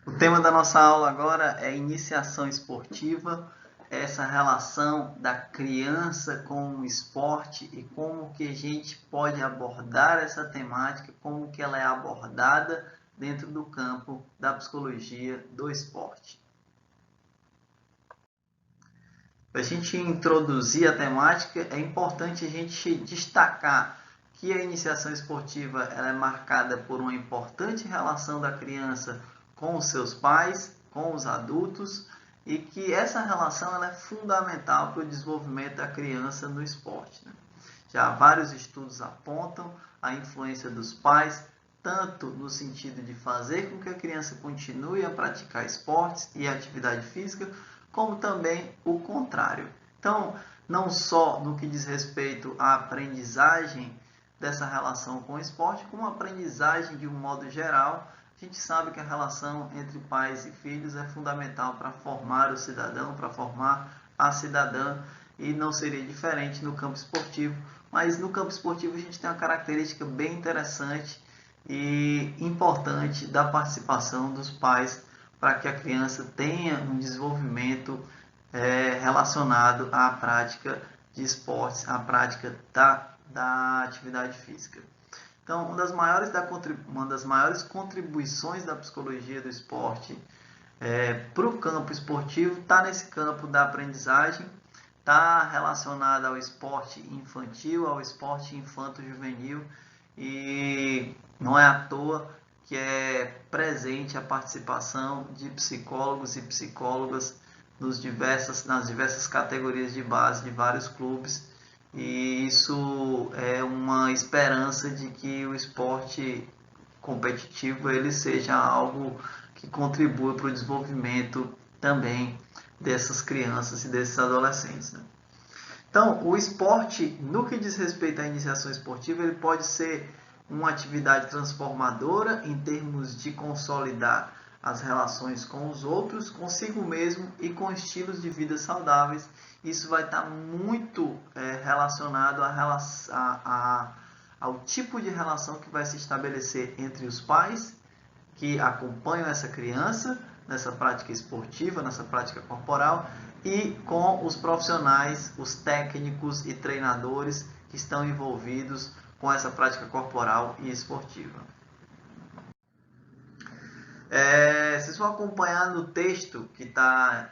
O tema da nossa aula agora é iniciação esportiva, essa relação da criança com o esporte e como que a gente pode abordar essa temática, como que ela é abordada dentro do campo da psicologia do esporte. Para a gente introduzir a temática, é importante a gente destacar que a iniciação esportiva ela é marcada por uma importante relação da criança com os seus pais, com os adultos, e que essa relação ela é fundamental para o desenvolvimento da criança no esporte. Né? Já vários estudos apontam a influência dos pais, tanto no sentido de fazer com que a criança continue a praticar esportes e atividade física, como também o contrário. Então, não só no que diz respeito à aprendizagem dessa relação com o esporte, como a aprendizagem de um modo geral, a gente sabe que a relação entre pais e filhos é fundamental para formar o cidadão, para formar a cidadã, e não seria diferente no campo esportivo. Mas no campo esportivo a gente tem uma característica bem interessante e importante da participação dos pais para que a criança tenha um desenvolvimento relacionado à prática de esportes, à prática da atividade física. Então, uma das maiores contribuições da psicologia do esporte para o campo esportivo está nesse campo da aprendizagem, está relacionada ao esporte infantil, ao esporte infanto-juvenil, e não é à toa que é presente a participação de psicólogos e psicólogas nas diversas categorias de base de vários clubes, e isso é uma esperança de que o esporte competitivo ele seja algo que contribua para o desenvolvimento também dessas crianças e desses adolescentes. Né? Então, o esporte, no que diz respeito à iniciação esportiva, ele pode ser uma atividade transformadora em termos de consolidar as relações com os outros, consigo mesmo e com estilos de vida saudáveis. Isso vai estar muito relacionado ao tipo de relação que vai se estabelecer entre os pais que acompanham essa criança nessa prática esportiva, nessa prática corporal, e com os profissionais, os técnicos e treinadores que estão envolvidos com essa prática corporal e esportiva. Vocês vão acompanhar no texto que está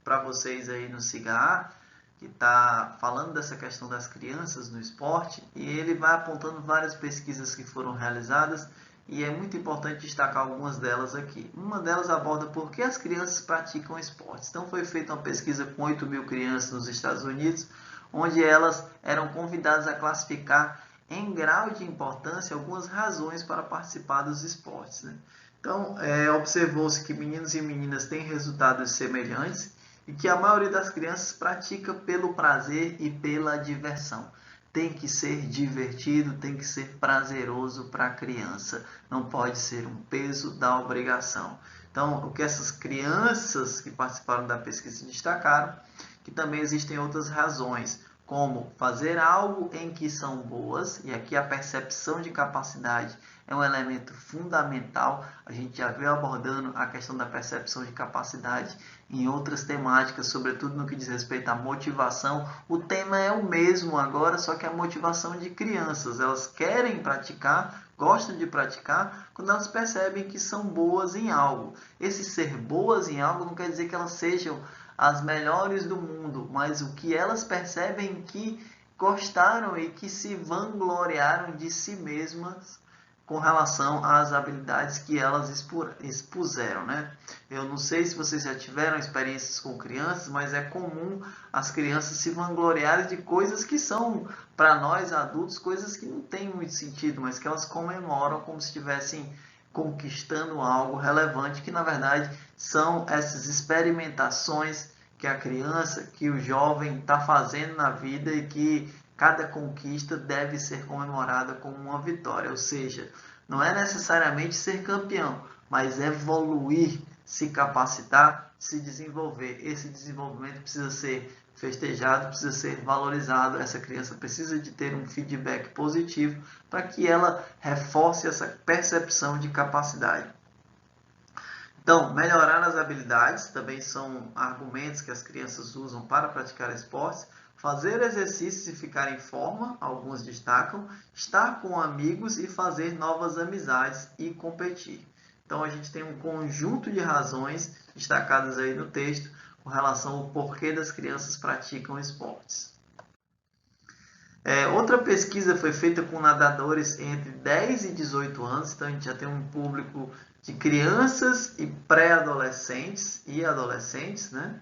para vocês aí no SIGA, que está falando dessa questão das crianças no esporte, e ele vai apontando várias pesquisas que foram realizadas, e é muito importante destacar algumas delas aqui. Uma delas aborda por que as crianças praticam esportes. Então foi feita uma pesquisa com 8.000 crianças nos Estados Unidos, onde elas eram convidadas a classificar em grau de importância algumas razões para participar dos esportes. Né? Então, observou-se que meninos e meninas têm resultados semelhantes e que a maioria das crianças pratica pelo prazer e pela diversão. Tem que ser divertido, tem que ser prazeroso para a criança. Não pode ser um peso da obrigação. Então, o que essas crianças que participaram da pesquisa destacaram, que também existem outras razões, como fazer algo em que são boas, e aqui a percepção de capacidade é um elemento fundamental. A gente já veio abordando a questão da percepção de capacidade em outras temáticas, sobretudo no que diz respeito à motivação. O tema é o mesmo agora, só que a motivação de crianças. Elas querem praticar, gostam de praticar, quando elas percebem que são boas em algo. Esse ser boas em algo não quer dizer que elas sejam as melhores do mundo, mas o que elas percebem que gostaram e que se vangloriaram de si mesmas com relação às habilidades que elas expuseram, né? Eu não sei se vocês já tiveram experiências com crianças, mas é comum as crianças se vangloriarem de coisas que são, para nós adultos, coisas que não têm muito sentido, mas que elas comemoram como se estivessem conquistando algo relevante, que na verdade são essas experimentações que a criança, que o jovem está fazendo na vida, e que cada conquista deve ser comemorada como uma vitória. Ou seja, não é necessariamente ser campeão, mas evoluir, se capacitar, se desenvolver. Esse desenvolvimento precisa ser festejado, precisa ser valorizado. Essa criança precisa de ter um feedback positivo para que ela reforce essa percepção de capacidade. Então, melhorar as habilidades também são argumentos que as crianças usam para praticar esportes. Fazer exercícios e ficar em forma, alguns destacam. Estar com amigos e fazer novas amizades e competir. Então, a gente tem um conjunto de razões destacadas aí no texto com relação ao porquê das crianças praticam esportes. Outra pesquisa foi feita com nadadores entre 10 e 18 anos, então a gente já tem um público de crianças e pré-adolescentes e adolescentes, né?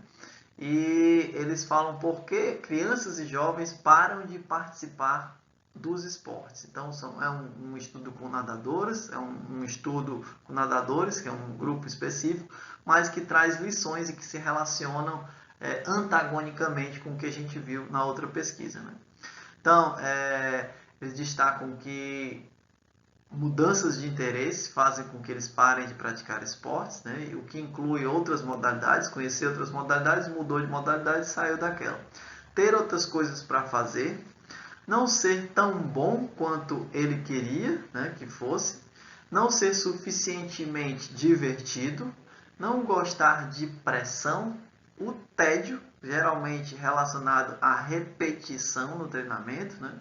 E eles falam por que crianças e jovens param de participar dos esportes. Então, é um estudo com nadadores, é um estudo com nadadores, que é um grupo específico, mas que traz lições e que se relacionam antagonicamente com o que a gente viu na outra pesquisa, né? Então, eles destacam que mudanças de interesse fazem com que eles parem de praticar esportes, né? O que inclui outras modalidades, conhecer outras modalidades, mudou de modalidade e saiu daquela. Ter outras coisas para fazer, não ser tão bom quanto ele queria, né, que fosse, não ser suficientemente divertido, não gostar de pressão, o tédio, geralmente relacionado à repetição no treinamento, né,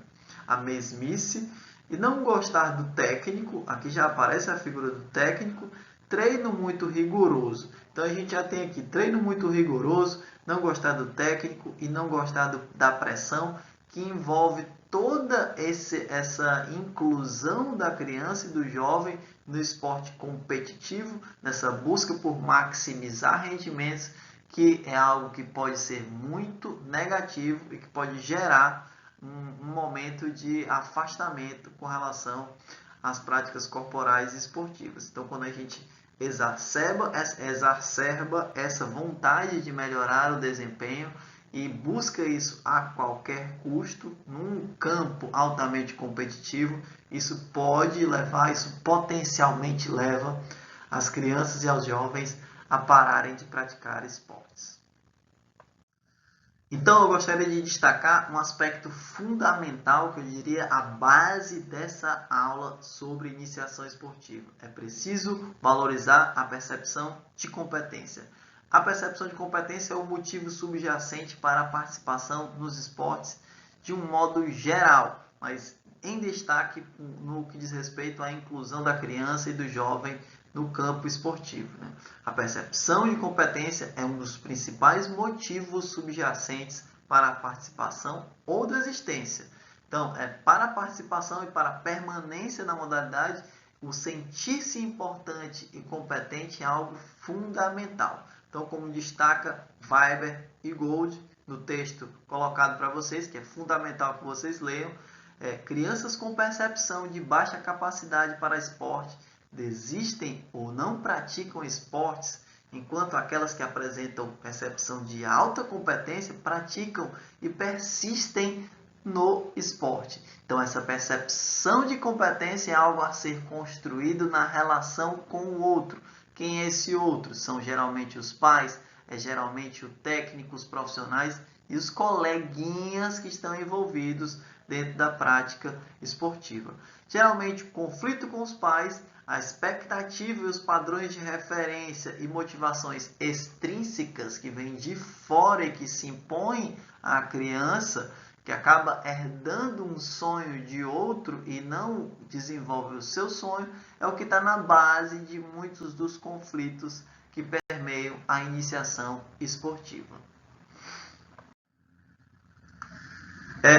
a mesmice, e não gostar do técnico, aqui já aparece a figura do técnico, treino muito rigoroso. Então a gente já tem aqui treino muito rigoroso, não gostar do técnico e não gostar da pressão, que envolve toda essa inclusão da criança e do jovem no esporte competitivo, nessa busca por maximizar rendimentos, que é algo que pode ser muito negativo e que pode gerar um momento de afastamento com relação às práticas corporais e esportivas. Então, quando a gente exacerba essa vontade de melhorar o desempenho e busca isso a qualquer custo, num campo altamente competitivo, isso potencialmente leva as crianças e aos jovens a pararem de praticar esportes. Então, eu gostaria de destacar um aspecto fundamental, que eu diria a base dessa aula sobre iniciação esportiva. É preciso valorizar a percepção de competência. A percepção de competência é o motivo subjacente para a participação nos esportes de um modo geral, mas em destaque no que diz respeito à inclusão da criança e do jovem no campo esportivo, né? A percepção de competência é um dos principais motivos subjacentes para a participação ou desistência. Então, para a participação e para a permanência na modalidade, o sentir-se importante e competente é algo fundamental. Então, como destaca Weber e Gold no texto colocado para vocês, que é fundamental que vocês leiam, crianças com percepção de baixa capacidade para esporte desistem ou não praticam esportes, enquanto aquelas que apresentam percepção de alta competência praticam e persistem no esporte. Então, essa percepção de competência é algo a ser construído na relação com o outro. Quem é esse outro? São geralmente os pais, geralmente o técnico, os profissionais e os coleguinhas que estão envolvidos dentro da prática esportiva. Geralmente, o conflito com os pais, a expectativa e os padrões de referência e motivações extrínsecas que vêm de fora e que se impõem à criança, que acaba herdando um sonho de outro e não desenvolve o seu sonho, é o que está na base de muitos dos conflitos que permeiam a iniciação esportiva.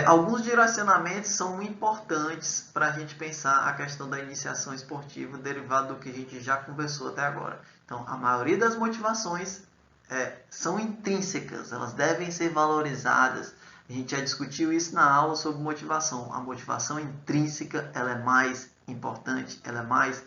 Alguns direcionamentos são importantes para a gente pensar a questão da iniciação esportiva, derivado do que a gente já conversou até agora. Então, a maioria das motivações são intrínsecas, elas devem ser valorizadas. A gente já discutiu isso na aula sobre motivação. A motivação intrínseca ela é mais importante, ela é mais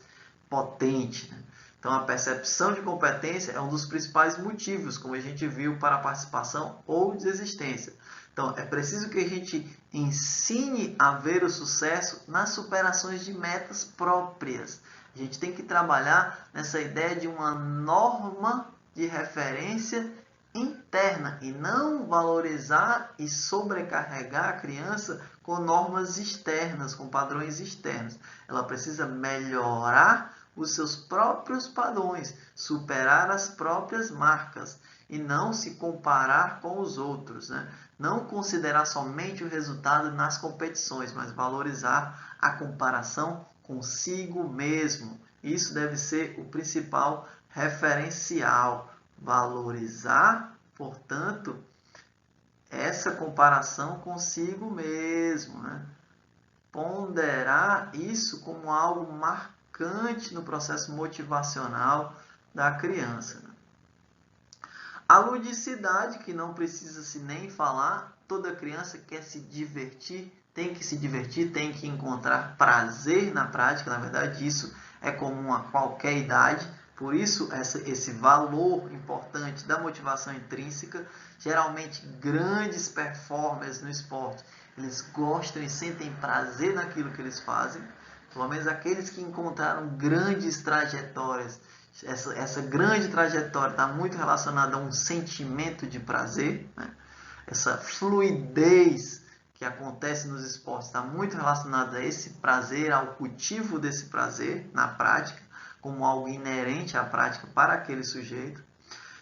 potente, né? Então, a percepção de competência é um dos principais motivos, como a gente viu, para a participação ou desistência. Então, é preciso que a gente ensine a ver o sucesso nas superações de metas próprias. A gente tem que trabalhar nessa ideia de uma norma de referência interna e não valorizar e sobrecarregar a criança com normas externas, com padrões externos. Ela precisa melhorar os seus próprios padrões, superar as próprias marcas e não se comparar com os outros, né? Não considerar somente o resultado nas competições, mas valorizar a comparação consigo mesmo. Isso deve ser o principal referencial. Valorizar, portanto, essa comparação consigo mesmo, né? Ponderar isso como algo marcante no processo motivacional da criança. A ludicidade, que não precisa se nem falar, toda criança quer se divertir, tem que encontrar prazer na prática. Na verdade, isso é comum a qualquer idade. Por isso, esse valor importante da motivação intrínseca. Geralmente, grandes performers no esporte, eles gostam e sentem prazer naquilo que eles fazem. Pelo menos aqueles que encontraram grandes trajetórias. Essa grande trajetória está muito relacionada a um sentimento de prazer, né? Essa fluidez que acontece nos esportes está muito relacionada a esse prazer, ao cultivo desse prazer na prática, como algo inerente à prática para aquele sujeito.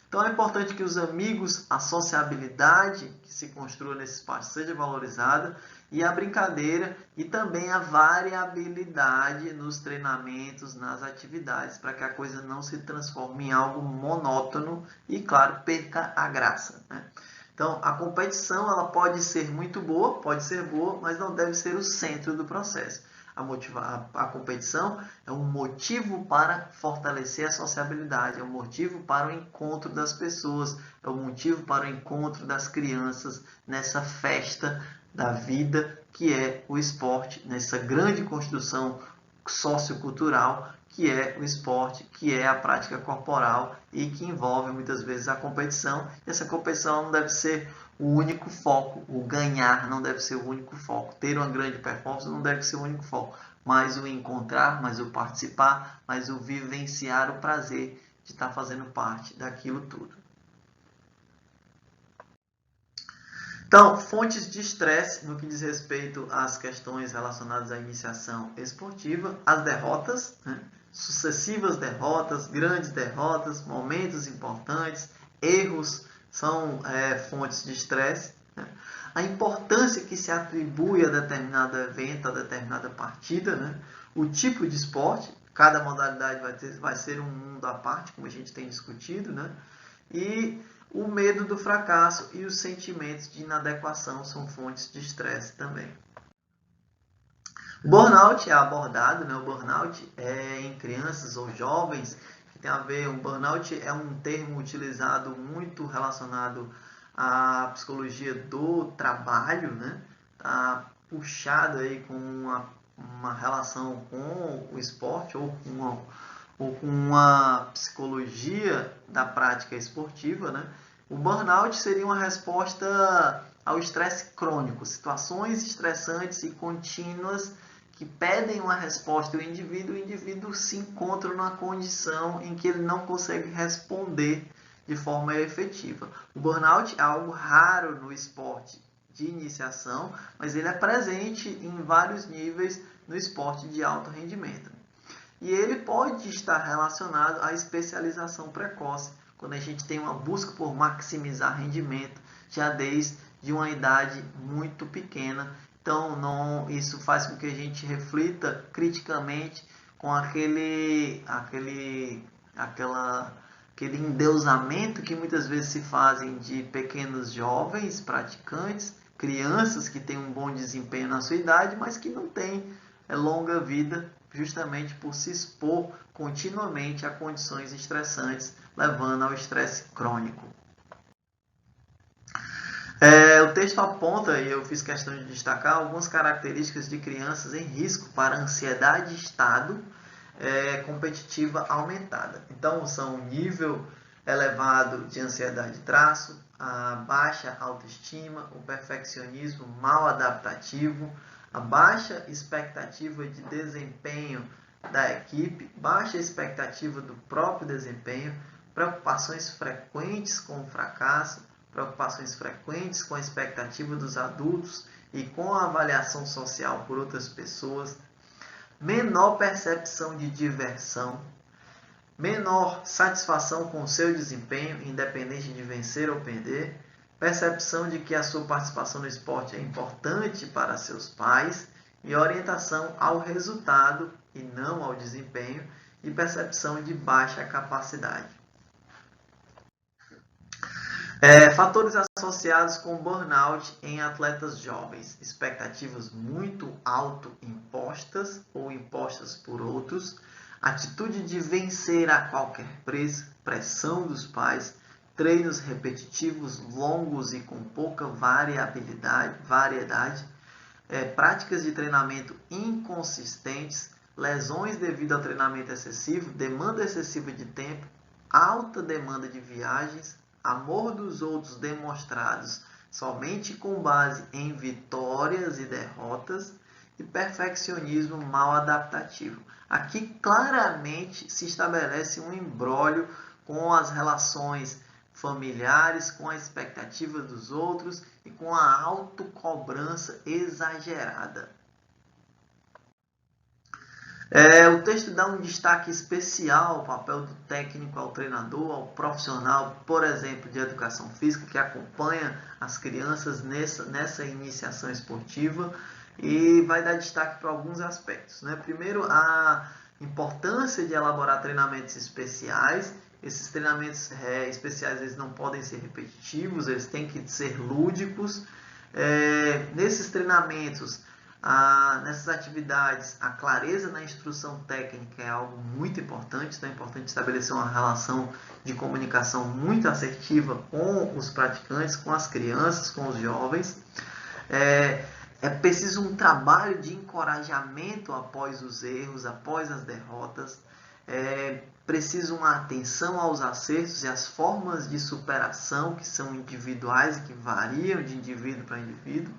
Então é importante que os amigos, a sociabilidade que se construa nesse espaço seja valorizada, e a brincadeira e também a variabilidade nos treinamentos, nas atividades, para que a coisa não se transforme em algo monótono e, claro, perca a graça, né? Então, a competição ela pode ser muito boa, mas não deve ser o centro do processo. A competição é um motivo para fortalecer a sociabilidade, é um motivo para o encontro das pessoas, é um motivo para o encontro das crianças nessa festa da vida que é o esporte, nessa grande construção sociocultural que é o esporte, que é a prática corporal e que envolve muitas vezes a competição. E essa competição não deve ser o único foco, o ganhar não deve ser o único foco, ter uma grande performance não deve ser o único foco, mas o encontrar, mas o participar, mas o vivenciar o prazer de estar fazendo parte daquilo tudo. Então, fontes de estresse no que diz respeito às questões relacionadas à iniciação esportiva, as derrotas, né? Sucessivas derrotas, grandes derrotas, momentos importantes, erros são fontes de estresse, né? A importância que se atribui a determinado evento, a determinada partida, né? O tipo de esporte, cada modalidade vai ser um mundo à parte, como a gente tem discutido, né? E o medo do fracasso e os sentimentos de inadequação são fontes de estresse também. O burnout é abordado, né? O burnout é em crianças ou jovens, que tem a ver, o burnout é um termo utilizado muito relacionado à psicologia do trabalho, né? Tá puxado aí com uma relação com o esporte ou com uma psicologia da prática esportiva, né? O burnout seria uma resposta ao estresse crônico, situações estressantes e contínuas que pedem uma resposta do indivíduo. O indivíduo se encontra numa condição em que ele não consegue responder de forma efetiva. O burnout é algo raro no esporte de iniciação, mas ele é presente em vários níveis no esporte de alto rendimento. E ele pode estar relacionado à especialização precoce, quando a gente tem uma busca por maximizar rendimento já desde uma idade muito pequena. Então, isso faz com que a gente reflita criticamente com aquele endeusamento que muitas vezes se fazem de pequenos jovens praticantes, crianças que têm um bom desempenho na sua idade, mas que não têm longa vida, justamente por se expor continuamente a condições estressantes, levando ao estresse crônico. O texto aponta, e eu fiz questão de destacar, algumas características de crianças em risco para ansiedade e estado competitiva aumentada. Então, são o nível elevado de ansiedade traço, a baixa autoestima, o perfeccionismo mal adaptativo, a baixa expectativa de desempenho da equipe, baixa expectativa do próprio desempenho, preocupações frequentes com o fracasso, preocupações frequentes com a expectativa dos adultos e com a avaliação social por outras pessoas, menor percepção de diversão, menor satisfação com o seu desempenho, independente de vencer ou perder, percepção de que a sua participação no esporte é importante para seus pais e orientação ao resultado e não ao desempenho, e percepção de baixa capacidade. Fatores associados com burnout em atletas jovens: expectativas muito autoimpostas ou impostas por outros, atitude de vencer a qualquer preço, pressão dos pais, treinos repetitivos, longos e com pouca variedade, práticas de treinamento inconsistentes, lesões devido ao treinamento excessivo, demanda excessiva de tempo, alta demanda de viagens, amor dos outros demonstrados somente com base em vitórias e derrotas e perfeccionismo mal adaptativo. Aqui claramente se estabelece um imbróglio com as relações familiares, com a expectativa dos outros e com a autocobrança exagerada. O texto dá um destaque especial ao papel do técnico, ao treinador, ao profissional, por exemplo, de educação física, que acompanha as crianças nessa iniciação esportiva, e vai dar destaque para alguns aspectos. Primeiro, a importância de elaborar treinamentos especiais. Esses treinamentos especiais eles não podem ser repetitivos, eles têm que ser lúdicos. Nesses treinamentos, nessas atividades, a clareza na instrução técnica é algo muito importante. Então é importante estabelecer uma relação de comunicação muito assertiva com os praticantes, com as crianças, com os jovens. É preciso um trabalho de encorajamento após os erros, após as derrotas. Preciso uma atenção aos acertos e às formas de superação que são individuais e que variam de indivíduo para indivíduo.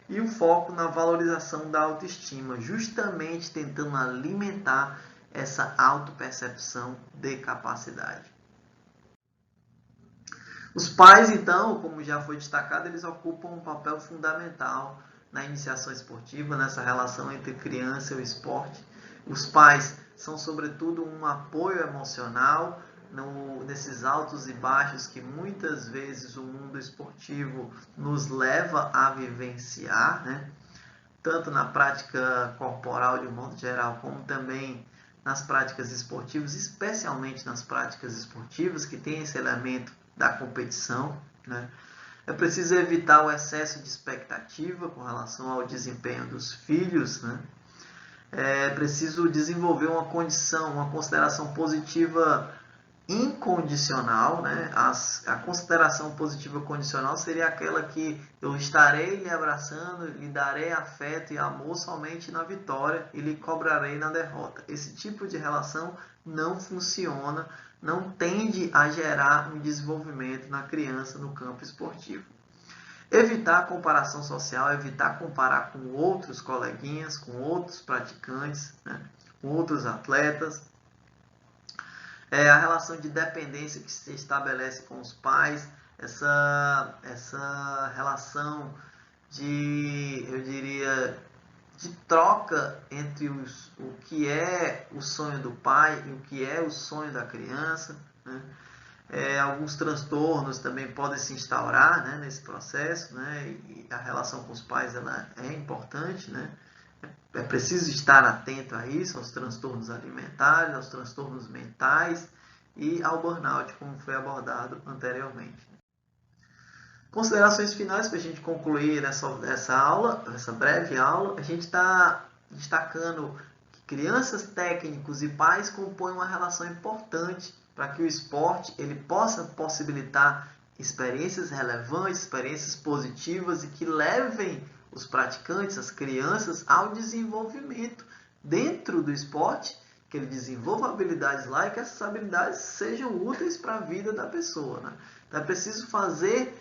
E o foco na valorização da autoestima, justamente tentando alimentar essa autopercepção de capacidade. Os pais, então, como já foi destacado, eles ocupam um papel fundamental na iniciação esportiva, nessa relação entre criança e o esporte. Os pais são, sobretudo, um apoio emocional nesses altos e baixos que muitas vezes o mundo esportivo nos leva a vivenciar, tanto na prática corporal de um modo geral, como também nas práticas esportivas, especialmente nas práticas esportivas, que tem esse elemento da competição. É preciso evitar o excesso de expectativa com relação ao desempenho dos filhos. É preciso desenvolver uma consideração positiva incondicional. A consideração positiva condicional seria aquela que eu estarei lhe abraçando, lhe darei afeto e amor somente na vitória e lhe cobrarei na derrota. Esse tipo de relação não funciona, não tende a gerar um desenvolvimento na criança no campo esportivo. Evitar a comparação social, evitar comparar com outros coleguinhas, com outros praticantes, com outros atletas. A relação de dependência que se estabelece com os pais, essa relação de troca entre o que é o sonho do pai e o que é o sonho da criança. Alguns transtornos também podem se instaurar nesse processo, e a relação com os pais ela é importante. É preciso estar atento a isso, aos transtornos alimentares, aos transtornos mentais e ao burnout, como foi abordado anteriormente. Considerações finais para a gente concluir essa breve aula. A gente está destacando que crianças, técnicos e pais compõem uma relação importante para que o esporte ele possa possibilitar experiências relevantes, experiências positivas e que levem os praticantes, as crianças, ao desenvolvimento dentro do esporte, que ele desenvolva habilidades lá e que essas habilidades sejam úteis para a vida da pessoa. Então é preciso fazer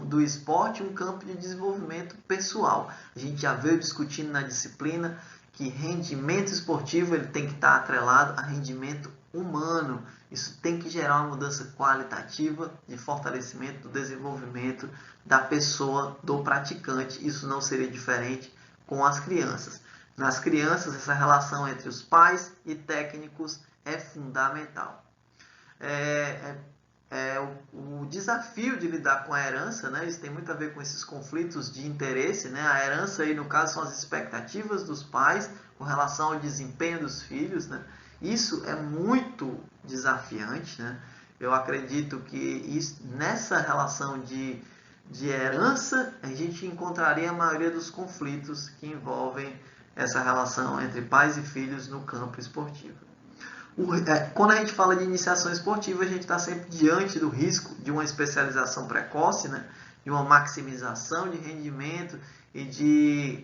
do esporte um campo de desenvolvimento pessoal. A gente já veio discutindo na disciplina que rendimento esportivo ele tem que estar atrelado a rendimento humano. Isso tem que gerar uma mudança qualitativa de fortalecimento do desenvolvimento da pessoa, do praticante. Isso não seria diferente com as crianças. nas crianças, essa relação entre os pais e técnicos é fundamental. O desafio de lidar com a herança, né? Isso tem muito a ver com esses conflitos de interesse, né? A herança aí, no caso, são as expectativas dos pais com relação ao desempenho dos filhos, né? Isso é muito desafiante, né? Eu acredito que nessa relação de herança, a gente encontraria a maioria dos conflitos que envolvem essa relação entre pais e filhos no campo esportivo. Quando a gente fala de iniciação esportiva, a gente está sempre diante do risco de uma especialização precoce, né? De uma maximização de rendimento e de,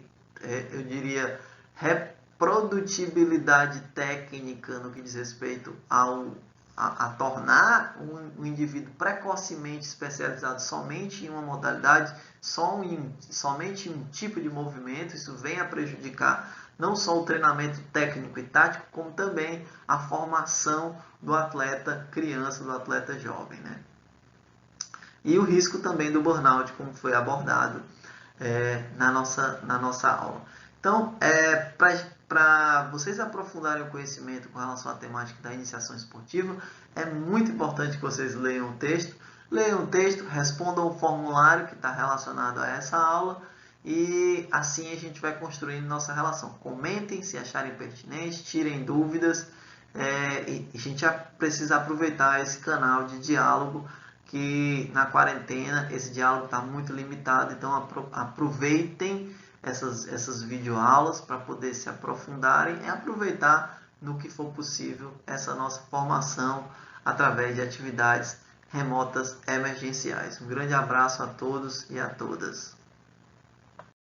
eu diria, reprodutibilidade técnica no que diz respeito a tornar um indivíduo precocemente especializado somente em uma modalidade, somente em um tipo de movimento. Isso vem a prejudicar não só o treinamento técnico e tático, como também a formação do atleta criança, do atleta jovem, né? E o risco também do burnout, como foi abordado na nossa aula. Então, para vocês aprofundarem o conhecimento com relação à temática da iniciação esportiva, é muito importante que vocês leiam o texto, respondam o formulário que está relacionado a essa aula, e assim a gente vai construindo nossa relação. Comentem se acharem pertinente, tirem dúvidas, e a gente já precisa aproveitar esse canal de diálogo, que na quarentena esse diálogo está muito limitado, então aproveitem essas videoaulas para poder se aprofundarem e aproveitar no que for possível essa nossa formação através de atividades remotas emergenciais. Um grande abraço a todos e a todas.